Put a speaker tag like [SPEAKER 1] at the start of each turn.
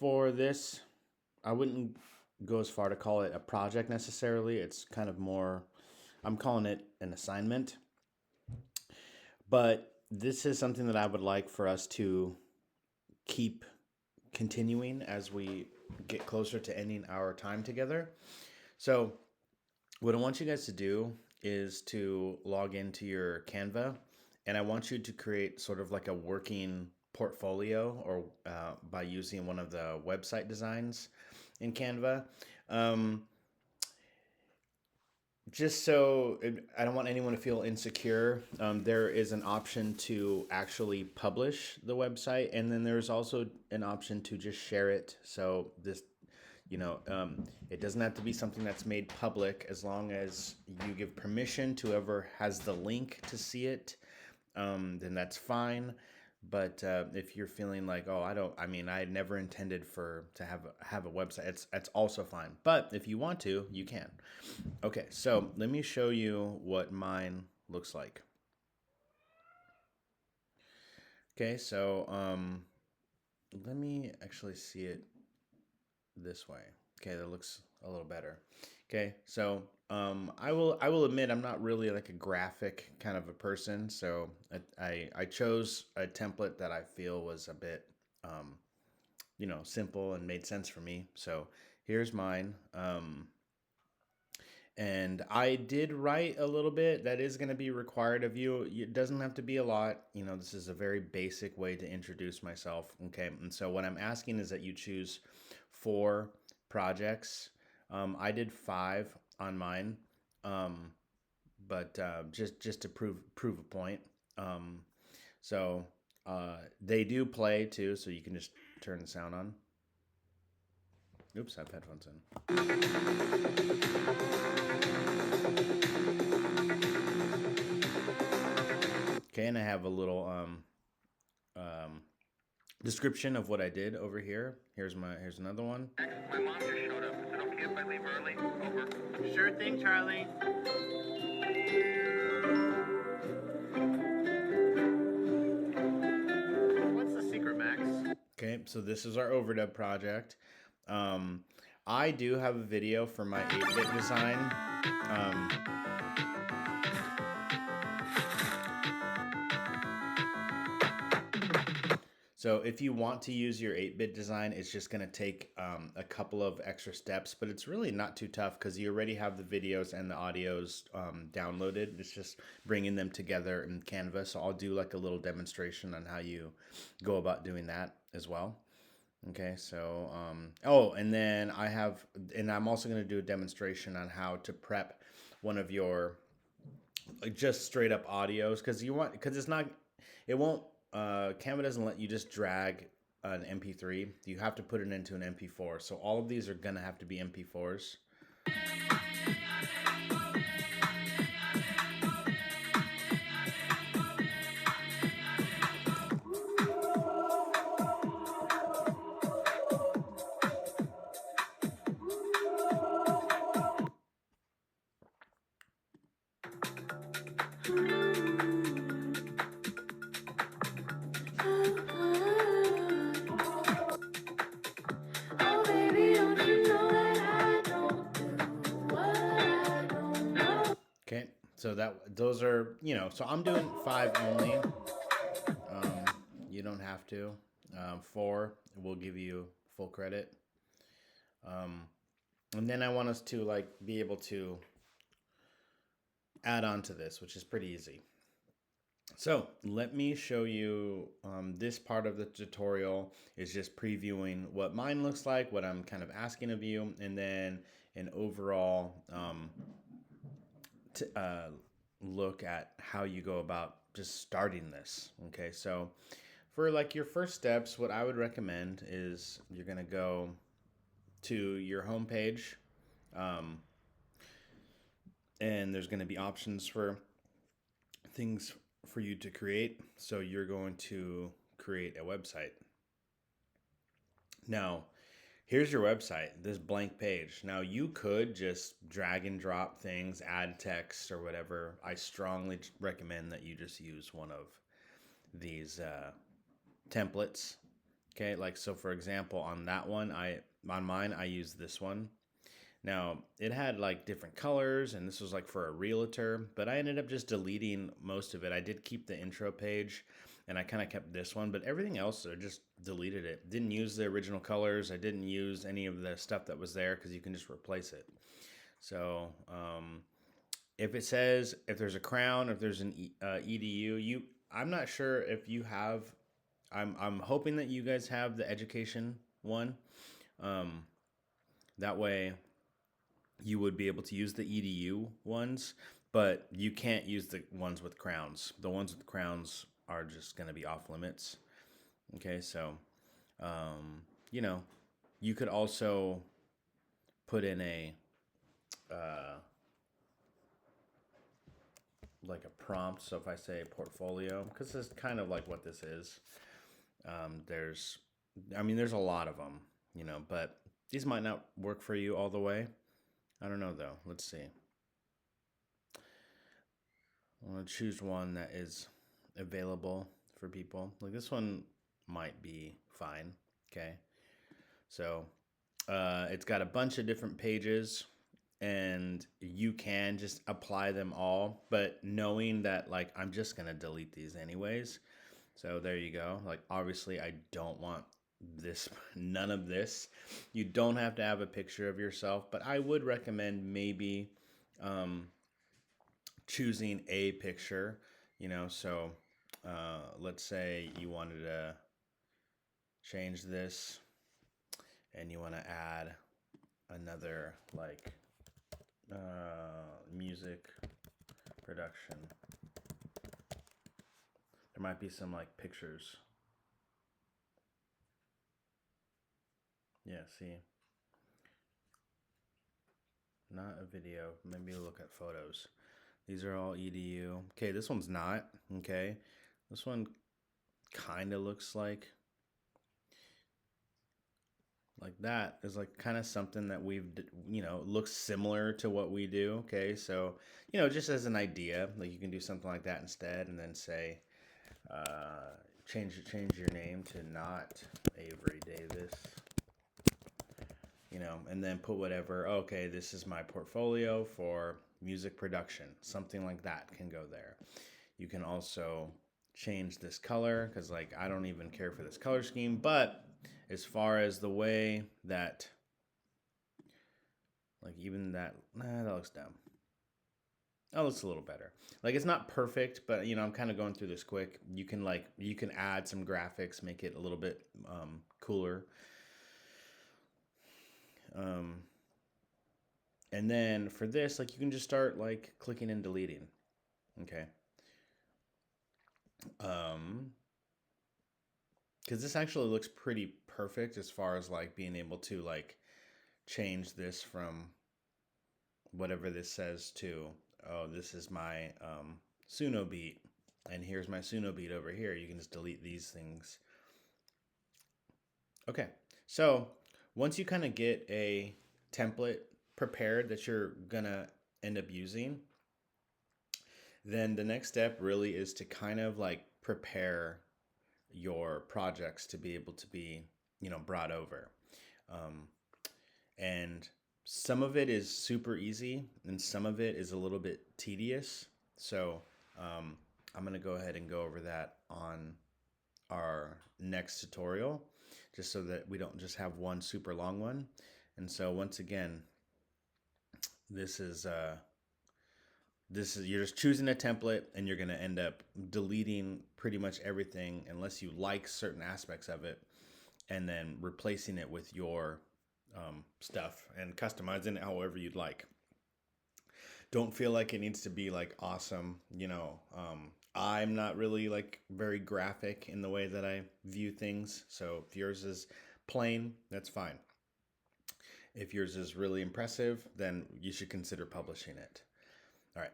[SPEAKER 1] For this, I wouldn't go as far to call it a project necessarily. It's kind of more, I'm calling it an assignment. But this is something that I would like for us to keep continuing as we get closer to ending our time together. So, what I want you guys to do is to log into your Canva, and I want you to create sort of like a working portfolio or by using one of the website designs in Canva. Um, just so I don't want anyone to feel insecure, there is an option to actually publish the website, and then there's also an option to just share it. So this, it doesn't have to be something that's made public as long as you give permission to whoever has the link to see it. Then that's fine. But if you're feeling like, oh, I never intended to have a website. That's also fine. But if you want to, you can. Okay, so let me show you what mine looks like. Okay, so let me actually see it this way. Okay, that looks a little better. Okay, so I will admit I'm not really like a graphic kind of a person, so I chose a template that I feel was a bit simple and made sense for me. So here's mine. And I did write a little bit that is going to be required of you. It doesn't have to be a lot. This is a very basic way to introduce myself. Okay. And so what I'm asking is that you choose 4 projects. I did 5 on mine. Um, but just to prove a point. So they do play too, so you can just turn the sound on. Oops, I have headphones in. Okay, and I have a little description of what I did over here. Here's another one. My mom just showed up. Is it okay if I leave early? Over. Sure thing, Charlie. What's the secret, Max? Okay, so this is our overdub project. I do have a video for my 8-bit design. So if you want to use your 8-bit design, it's just going to take a couple of extra steps, but it's really not too tough because you already have the videos and the audios downloaded. It's just bringing them together in Canva. So I'll do like a little demonstration on how you go about doing that as well. Okay, so, and then I'm also going to do a demonstration on how to prep one of your just straight up audios because it won't, Canva doesn't let you just drag an MP3. You have to put it into an MP4. So all of these are going to have to be MP4s. Okay, so those are, so I'm doing 5 only. You don't have to. 4 will give you full credit. And then I want us to be able to add on to this, which is pretty easy. So let me show you this part of the tutorial is just previewing what mine looks like, what I'm kind of asking of you, and then an overall look at how you go about just starting this. Okay, so for your first steps, what I would recommend is you're going to go to your home page, and there's going to be options for things for you to create. So you're going to create a website. Now, here's your website, this blank page. Now, you could just drag and drop things, add text or whatever. I strongly recommend that you just use one of these templates. Okay, like so for example, on that one, on mine I used this one. Now, it had like different colors and this was like for a realtor, but I ended up just deleting most of it. I did keep the intro page and I kind of kept this one, but everything else I just deleted it. Didn't use the original colors. I didn't use any of the stuff that was there because you can just replace it. So, if it says if there's a crown, if there's an EDU, I'm not sure if you have. I'm hoping that you guys have the education one. Um, that way, you would be able to use the EDU ones, but you can't use the ones with crowns. The ones with crowns are just going to be off limits. Okay, so um, you know, you could also put in a uh, like a prompt. So if I say portfolio, because it's kind of like what this is. There's, I mean, there's a lot of them, but these might not work for you all the way. I don't know though. Let's see. I'm gonna choose one that is available for people. Like this one might be fine. Okay. So it's got a bunch of different pages and you can just apply them all, but knowing that like I'm just gonna delete these anyways. So there you go. Like obviously I don't want this none of this. You don't have to have a picture of yourself, but I would recommend maybe um, choosing a picture, so let's say you wanted to change this and you want to add another like music production. There might be some like pictures. Yeah, see. Not a video. Maybe look at photos. These are all EDU. Okay, this one's not. Okay. This one kind of looks like that is like kind of something that we've looks similar to what we do. Okay, so just as an idea, like you can do something like that instead and then say change your name to not Avery Davis, and then put whatever. Okay, this is my portfolio for music production. Something like that can go there. You can also change this color because like I don't even care for this color scheme, but as far as the way that like even that that looks dumb. That looks a little better. Like it's not perfect, but I'm kind of going through this quick. You can add some graphics, make it a little bit cooler. Um, and then for this, like you can just start like clicking and deleting. Okay. Because this actually looks pretty perfect as far as like being able to like change this from whatever this says to, oh, this is my Suno beat, and here's my Suno beat over here. You can just delete these things. Okay, so once you kind of get a template prepared that you're gonna end up using, then the next step really is to kind of like prepare your projects to be able to be, brought over. Um, and some of it is super easy and some of it is a little bit tedious. So I'm going to go ahead and go over that on our next tutorial, just so that we don't just have one super long one. And so once again, this is you're just choosing a template and you're going to end up deleting pretty much everything unless you like certain aspects of it, and then replacing it with your stuff and customizing it however you'd like. Don't feel like it needs to be like awesome. I'm not really like very graphic in the way that I view things. So if yours is plain, that's fine. If yours is really impressive, then you should consider publishing it. All right.